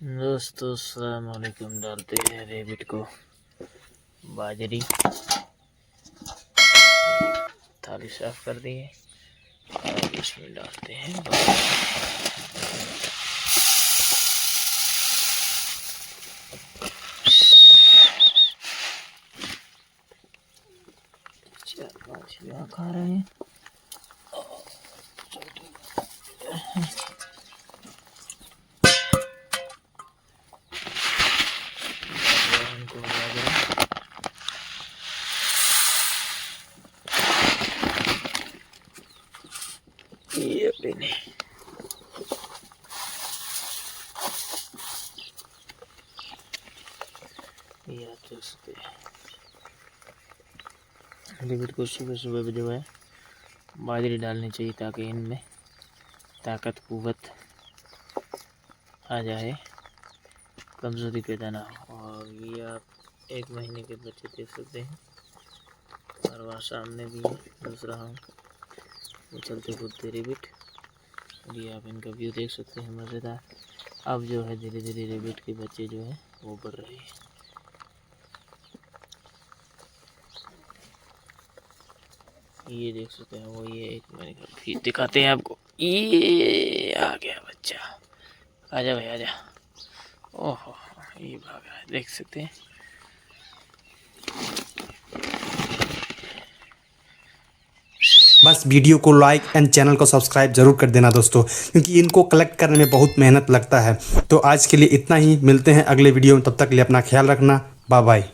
दोस्तों अस्सलाम वालेकुम। डालते हैं रेबिट को बाजरी। थाली साफ कर दी है और इसमें डालते हैं चार पाँच यहाँ खा रहे हैं। ये पहले रेबिट को सुबह सुबह जो है बाजरी डालनी चाहिए ताकि इनमें ताकत कुव्वत आ जाए, कमज़ोरी पैदा ना हो। और ये आप 1 महीने के बच्चे देख सकते हैं। और वहाँ सामने भी है दूसरा हम वो चलते कूदते रेबिट। ये आप इनका व्यू देख सकते हैं, मज़ेदार। अब जो है धीरे धीरे रेबिट के बच्चे जो है वो बढ़ रहे हैं। ये देख सकते हैं वो, ये एक महीने का फिर दिखाते हैं आपको। ये आ गया बच्चा, आजा भाई आजा। ओहो ये भाग रहा है, देख सकते हैं। बस वीडियो को लाइक एंड चैनल को सब्सक्राइब जरूर कर देना दोस्तों, क्योंकि इनको कलेक्ट करने में बहुत मेहनत लगता है। तो आज के लिए इतना ही, मिलते हैं अगले वीडियो में। तब तक के लिए अपना ख्याल रखना। Bye bye.